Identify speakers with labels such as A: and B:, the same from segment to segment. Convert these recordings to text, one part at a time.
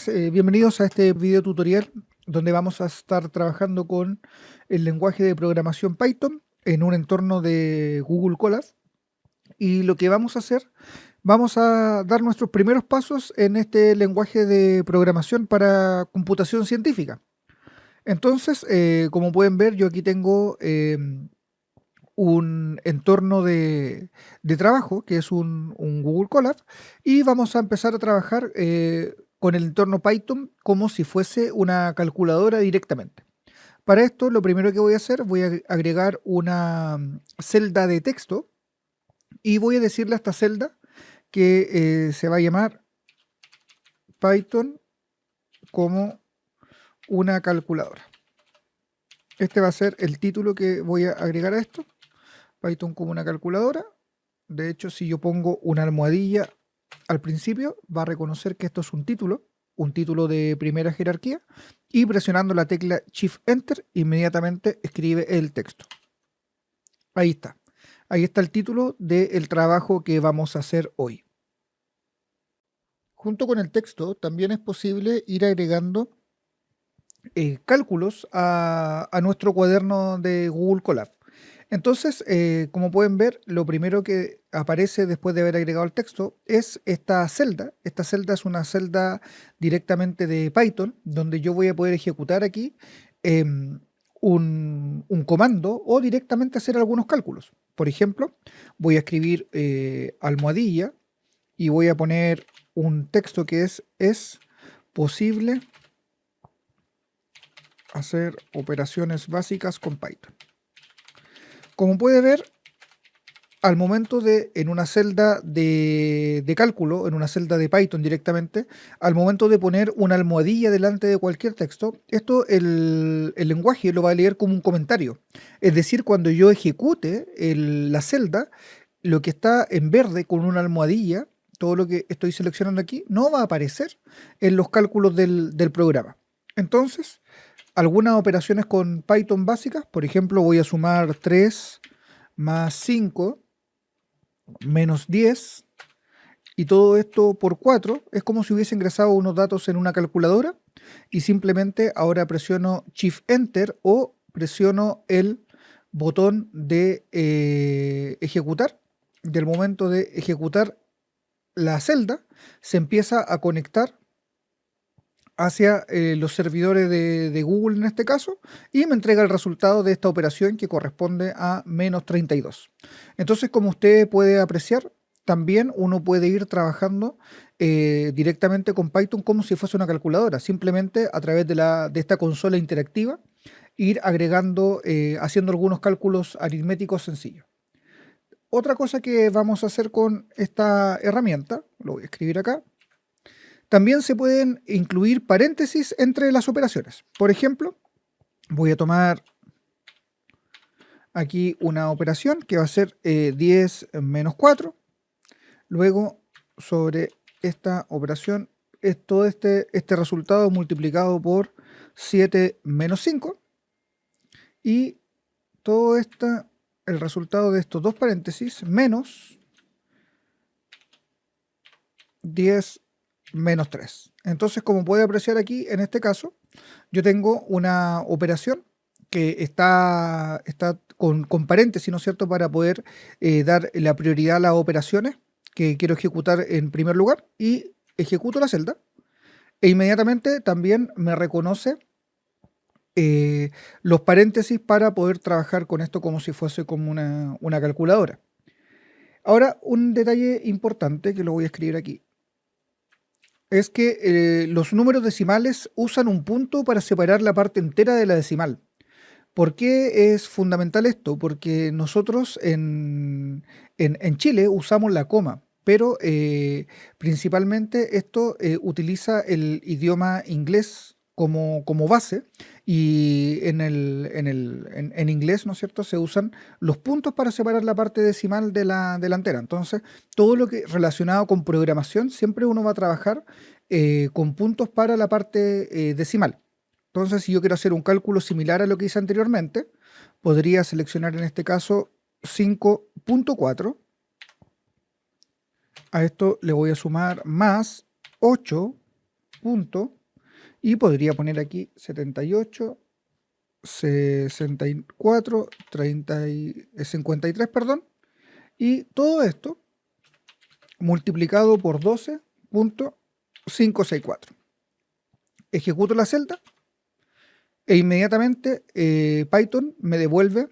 A: Bienvenidos a este video tutorial donde vamos a estar trabajando con el lenguaje de programación Python en un entorno de Google Colab. Y lo que vamos a hacer, vamos a dar nuestros primeros pasos en este lenguaje de programación para computación científica. Entonces, como pueden ver, yo aquí tengo un entorno de trabajo, que es un Google Colab, y vamos a empezar a trabajar con el entorno Python como si fuese una calculadora directamente. Para esto, lo primero que voy a hacer, voy a agregar una celda de texto y voy a decirle a esta celda que se va a llamar Python como una calculadora. Este va a ser el título que voy a agregar a esto. Python como una calculadora. De hecho, si yo pongo una almohadilla al principio, va a reconocer que esto es un título de primera jerarquía, y presionando la tecla Shift Enter, inmediatamente escribe el texto. Ahí está. Ahí está el título del trabajo que vamos a hacer hoy. Junto con el texto, también es posible ir agregando cálculos a nuestro cuaderno de Google Colab. Entonces, como pueden ver, lo primero que aparece después de haber agregado el texto es esta celda. Esta celda es una celda directamente de Python, donde yo voy a poder ejecutar aquí un comando o directamente hacer algunos cálculos. Por ejemplo, voy a escribir almohadilla y voy a poner un texto que es posible hacer operaciones básicas con Python. Como puede ver, al momento de, en una celda de cálculo, en una celda de Python directamente, al momento de poner una almohadilla delante de cualquier texto, esto el lenguaje lo va a leer como un comentario. Es decir, cuando yo ejecute la celda, lo que está en verde con una almohadilla, todo lo que estoy seleccionando aquí, no va a aparecer en los cálculos del programa. Entonces, algunas operaciones con Python básicas, por ejemplo, voy a sumar 3 más 5 menos 10, y todo esto por 4, es como si hubiese ingresado unos datos en una calculadora, y simplemente ahora presiono Shift Enter o presiono el botón de ejecutar. Del momento de ejecutar la celda, se empieza a conectar hacia los servidores de Google en este caso, y me entrega el resultado de esta operación que corresponde a menos 32. Entonces, como usted puede apreciar, también uno puede ir trabajando directamente con Python como si fuese una calculadora, simplemente a través de esta consola interactiva, ir agregando, haciendo algunos cálculos aritméticos sencillos. Otra cosa que vamos a hacer con esta herramienta, lo voy a escribir acá, también se pueden incluir paréntesis entre las operaciones. Por ejemplo, voy a tomar aquí una operación que va a ser 10 menos 4. Luego, sobre esta operación, es todo este resultado multiplicado por 7 menos 5. Y todo el resultado de estos dos paréntesis menos 10 menos 3. Entonces, como puede apreciar aquí, en este caso, yo tengo una operación que está con paréntesis, ¿no es cierto?, para poder dar la prioridad a las operaciones que quiero ejecutar en primer lugar, y ejecuto la celda, e inmediatamente también me reconoce los paréntesis para poder trabajar con esto como si fuese como una calculadora. Ahora, un detalle importante que lo voy a escribir aquí es que los números decimales usan un punto para separar la parte entera de la decimal. ¿Por qué es fundamental esto? Porque nosotros en Chile usamos la coma, pero principalmente esto utiliza el idioma inglés como base, y en inglés, ¿no es cierto?, se usan los puntos para separar la parte decimal de la delantera. Entonces, todo lo que relacionado con programación, siempre uno va a trabajar con puntos para la parte decimal. Entonces, si yo quiero hacer un cálculo similar a lo que hice anteriormente, podría seleccionar en este caso 5.4. A esto le voy a sumar más 8 punto, y podría poner aquí 78, 64, 53, perdón, y todo esto multiplicado por 12.564. Ejecuto la celda e inmediatamente Python me devuelve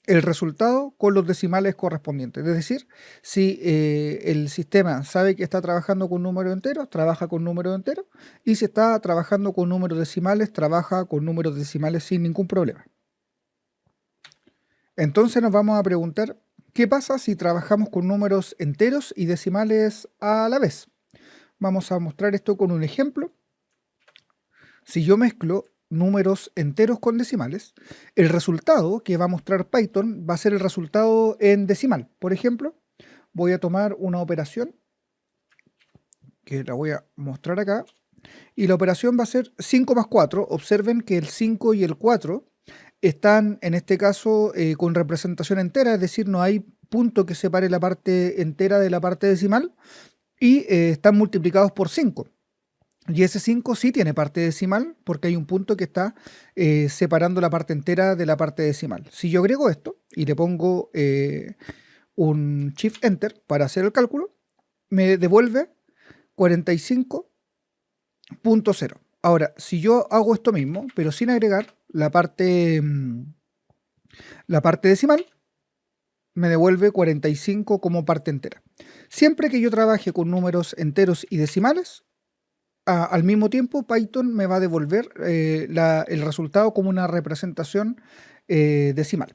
A: el resultado con los decimales correspondientes. Es decir, si el sistema sabe que está trabajando con números enteros, trabaja con números enteros, y si está trabajando con números decimales, trabaja con números decimales sin ningún problema. Entonces nos vamos a preguntar, ¿qué pasa si trabajamos con números enteros y decimales a la vez? Vamos a mostrar esto con un ejemplo. Si yo mezclo números enteros con decimales, el resultado que va a mostrar Python va a ser el resultado en decimal. Por ejemplo, voy a tomar una operación que la voy a mostrar acá, y la operación va a ser 5 más 4. Observen que el 5 y el 4 están, en este caso, con representación entera, es decir, no hay punto que separe la parte entera de la parte decimal, y están multiplicados por 5. Y ese 5 sí tiene parte decimal porque hay un punto que está separando la parte entera de la parte decimal. Si yo agrego esto y le pongo un Shift Enter para hacer el cálculo, me devuelve 45.0. Ahora, si yo hago esto mismo, pero sin agregar la parte decimal, me devuelve 45 como parte entera. Siempre que yo trabaje con números enteros y decimales, al mismo tiempo Python me va a devolver el resultado como una representación decimal.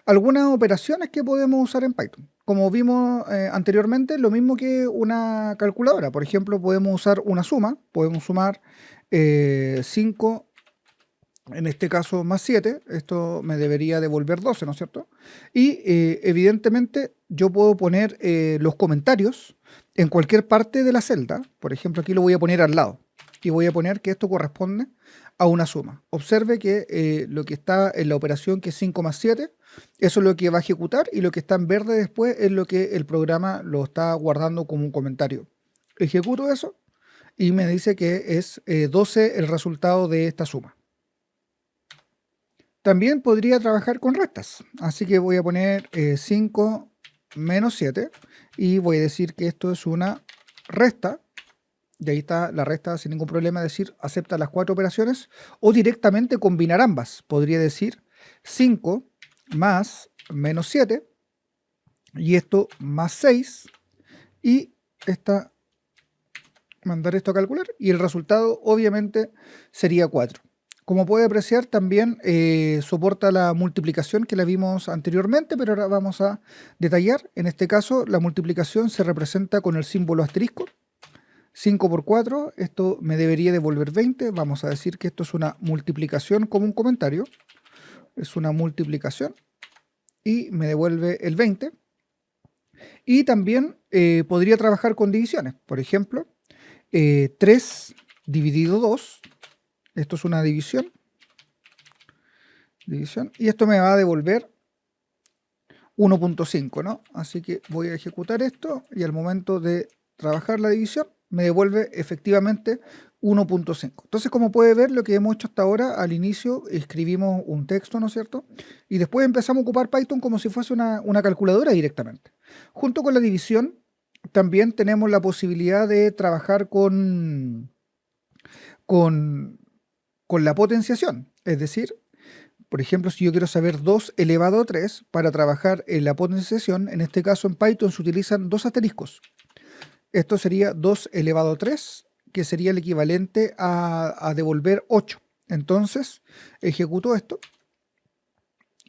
A: Algunas operaciones que podemos usar en Python. Como vimos anteriormente, lo mismo que una calculadora. Por ejemplo, podemos usar una suma. Podemos sumar 5, en este caso más 7. Esto me debería devolver 12, ¿no es cierto? Y evidentemente yo puedo poner los comentarios en cualquier parte de la celda. Por ejemplo, aquí lo voy a poner al lado. Y voy a poner que esto corresponde a una suma. Observe que lo que está en la operación, que es 5 más 7, eso es lo que va a ejecutar, y lo que está en verde después es lo que el programa lo está guardando como un comentario. Ejecuto eso y me dice que es 12 el resultado de esta suma. También podría trabajar con restas, así que voy a poner 5 menos 7 y voy a decir que esto es una resta. Y ahí está la resta sin ningún problema, es decir, acepta las 4 operaciones, o directamente combinar ambas. Podría decir 5 más menos 7, y esto más 6, y mandar esto a calcular, y el resultado obviamente sería 4. Como puede apreciar, también soporta la multiplicación que la vimos anteriormente, pero ahora vamos a detallar. En este caso, la multiplicación se representa con el símbolo asterisco. 5 por 4, esto me debería devolver 20. Vamos a decir que esto es una multiplicación como un comentario. Es una multiplicación y me devuelve el 20. Y también podría trabajar con divisiones. Por ejemplo, 3 dividido 2. Esto es una división. Y esto me va a devolver 1.5, ¿no? Así que voy a ejecutar esto y al momento de trabajar la división me devuelve efectivamente 1.5. Entonces, como puede ver, lo que hemos hecho hasta ahora, al inicio escribimos un texto, ¿no es cierto? Y después empezamos a ocupar Python como si fuese una calculadora directamente. Junto con la división, también tenemos la posibilidad de trabajar con la potenciación. Es decir, por ejemplo, si yo quiero saber 2 elevado a 3, para trabajar en la potenciación, en este caso en Python se utilizan 2 asteriscos. Esto sería 2 elevado a 3, que sería el equivalente a devolver 8. Entonces, ejecuto esto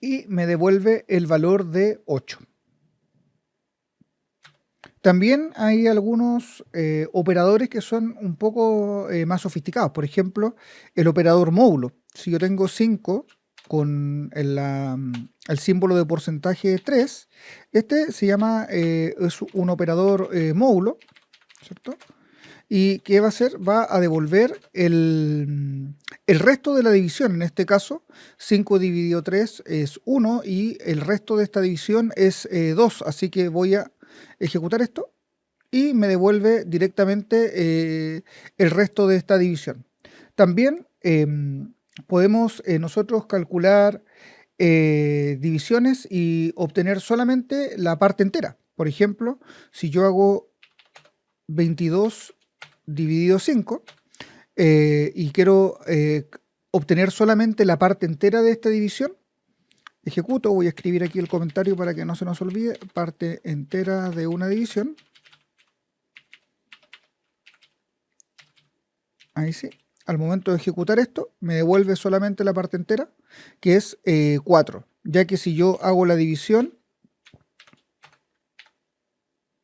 A: y me devuelve el valor de 8. También hay algunos operadores que son un poco más sofisticados. Por ejemplo, el operador módulo. Si yo tengo 5 con el símbolo de porcentaje 3, este se llama, es un operador módulo, ¿cierto? ¿Y qué va a hacer? Va a devolver el resto de la división. En este caso, 5 dividido 3 es 1 y el resto de esta división es 2. Así que voy a ejecutar esto y me devuelve directamente el resto de esta división. También podemos nosotros calcular divisiones y obtener solamente la parte entera. Por ejemplo, si yo hago 22 dividido 5 y quiero obtener solamente la parte entera de esta división, ejecuto, voy a escribir aquí el comentario para que no se nos olvide, parte entera de una división. Ahí sí. Al momento de ejecutar esto, me devuelve solamente la parte entera, que es 4, ya que si yo hago la división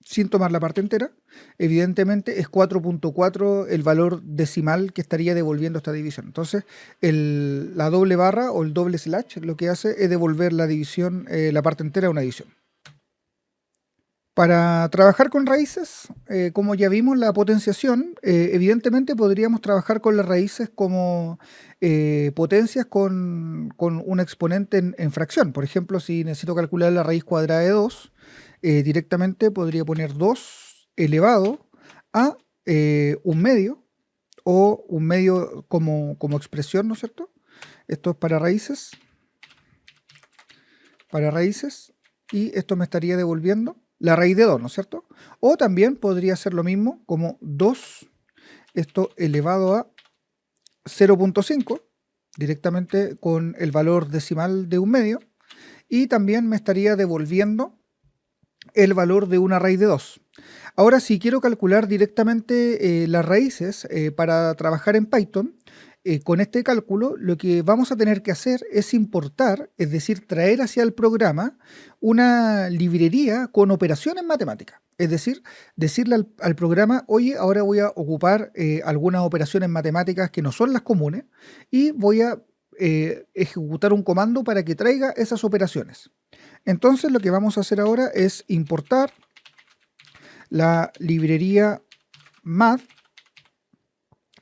A: sin tomar la parte entera, evidentemente es 4.4 el valor decimal que estaría devolviendo esta división. Entonces, la doble barra o el doble slash lo que hace es devolver la división, la parte entera de una división. Para trabajar con raíces, como ya vimos, la potenciación, evidentemente podríamos trabajar con las raíces como potencias con un exponente en fracción. Por ejemplo, si necesito calcular la raíz cuadrada de 2, directamente podría poner 2 elevado a 1/2, o 1/2 como expresión, ¿no es cierto? Esto es para raíces, y esto me estaría devolviendo la raíz de 2, ¿no es cierto? O también podría ser lo mismo como 2, esto elevado a 0.5, directamente con el valor decimal de 1/2, y también me estaría devolviendo el valor de una raíz de 2. Ahora, si quiero calcular directamente las raíces para trabajar en Python, con este cálculo, lo que vamos a tener que hacer es importar, es decir, traer hacia el programa una librería con operaciones matemáticas. Es decir, decirle al programa, oye, ahora voy a ocupar algunas operaciones matemáticas que no son las comunes y voy a ejecutar un comando para que traiga esas operaciones. Entonces, lo que vamos a hacer ahora es importar la librería math,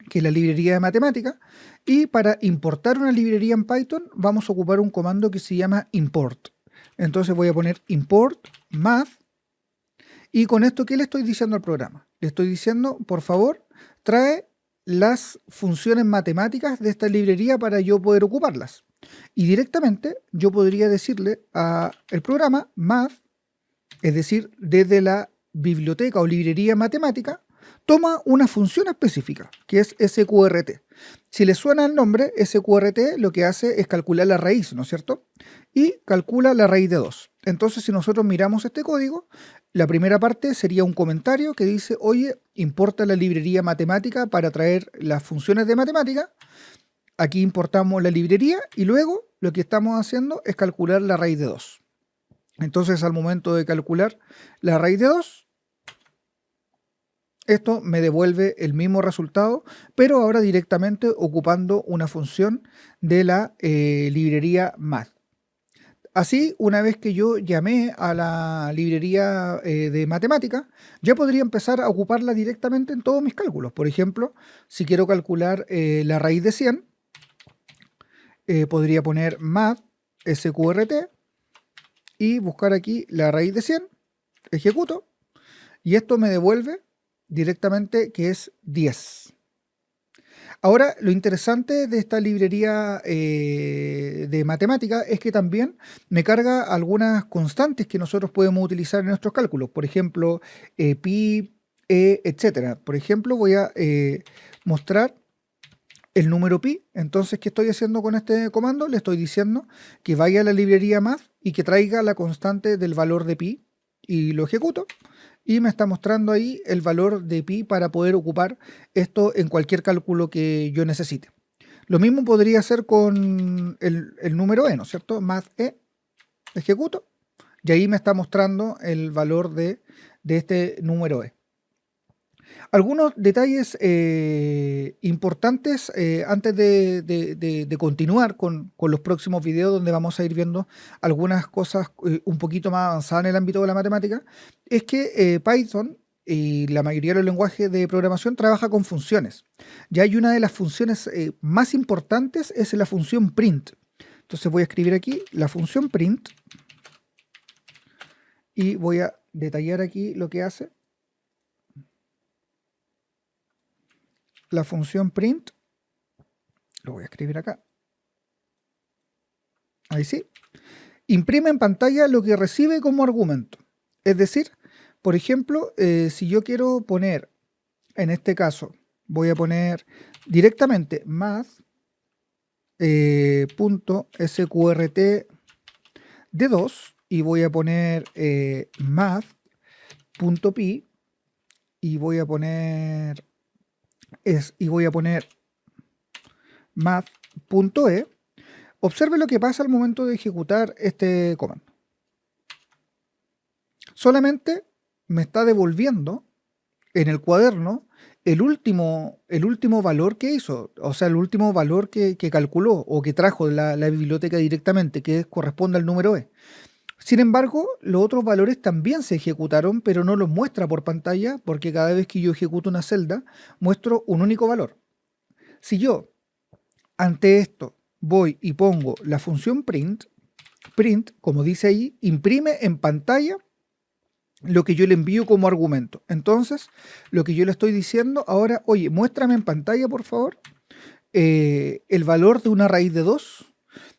A: que es la librería de matemática, y para importar una librería en Python vamos a ocupar un comando que se llama import. Entonces voy a poner import math, y con esto, ¿qué le estoy diciendo al programa? Le estoy diciendo, por favor, trae las funciones matemáticas de esta librería para yo poder ocuparlas. Y directamente yo podría decirle al programa math, es decir, desde la biblioteca o librería matemática, toma una función específica, que es sqrt. Si le suena el nombre, sqrt lo que hace es calcular la raíz, ¿no es cierto? Y calcula la raíz de 2. Entonces, si nosotros miramos este código, la primera parte sería un comentario que dice, oye, importa la librería matemática para traer las funciones de matemática. Aquí importamos la librería y luego lo que estamos haciendo es calcular la raíz de 2. Entonces, al momento de calcular la raíz de 2, esto me devuelve el mismo resultado, pero ahora directamente ocupando una función de la librería math. Así, una vez que yo llamé a la librería de matemática, ya podría empezar a ocuparla directamente en todos mis cálculos. Por ejemplo, si quiero calcular la raíz de 100, podría poner math sqrt y buscar aquí la raíz de 100, ejecuto, y esto me devuelve directamente que es 10. Ahora, lo interesante de esta librería de matemática es que también me carga algunas constantes que nosotros podemos utilizar en nuestros cálculos. Por ejemplo, pi, etc. Por ejemplo, voy a mostrar el número pi. Entonces, ¿qué estoy haciendo con este comando? Le estoy diciendo que vaya a la librería math y que traiga la constante del valor de pi, y lo ejecuto. Y me está mostrando ahí el valor de pi para poder ocupar esto en cualquier cálculo que yo necesite. Lo mismo podría hacer con el número e, ¿no es cierto? Math e, ejecuto, y ahí me está mostrando el valor de este número e. Algunos detalles importantes antes de continuar con los próximos videos, donde vamos a ir viendo algunas cosas un poquito más avanzadas en el ámbito de la matemática, es que Python y la mayoría de los lenguajes de programación trabaja con funciones. Ya hay una de las funciones más importantes, es la función print. Entonces voy a escribir aquí la función print y voy a detallar aquí lo que hace. la función print, lo voy a escribir acá, ahí sí, imprime en pantalla lo que recibe como argumento. Es decir, por ejemplo, si yo quiero poner, en este caso, voy a poner directamente math.sqrt de 2 y voy a poner math.py y voy a poner math.e. Observe lo que pasa al momento de ejecutar este comando. Solamente me está devolviendo en el cuaderno el último valor que hizo, o sea, el último valor que calculó o que trajo de la biblioteca directamente, que corresponde al número E. Sin embargo, los otros valores también se ejecutaron, pero no los muestra por pantalla, porque cada vez que yo ejecuto una celda, muestro un único valor. Si yo, ante esto, voy y pongo la función print, como dice ahí, imprime en pantalla lo que yo le envío como argumento. Entonces, lo que yo le estoy diciendo ahora, oye, muéstrame en pantalla, por favor, el valor de una raíz de 2,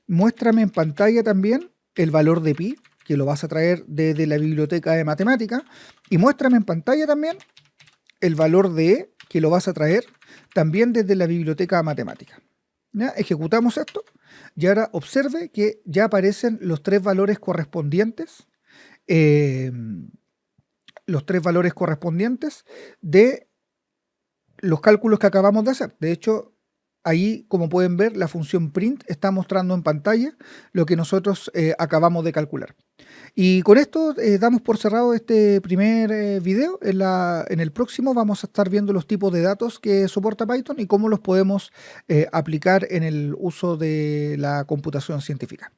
A: muéstrame en pantalla también el valor de pi, que lo vas a traer desde la biblioteca de matemática, y muéstrame en pantalla también el valor de e, que lo vas a traer también desde la biblioteca matemática. ¿Ya? Ejecutamos esto y ahora observe que ya aparecen los tres valores correspondientes, de los cálculos que acabamos de hacer. De hecho, ahí, como pueden ver, la función print está mostrando en pantalla lo que nosotros acabamos de calcular. Y con esto damos por cerrado este primer video. En el próximo vamos a estar viendo los tipos de datos que soporta Python y cómo los podemos aplicar en el uso de la computación científica.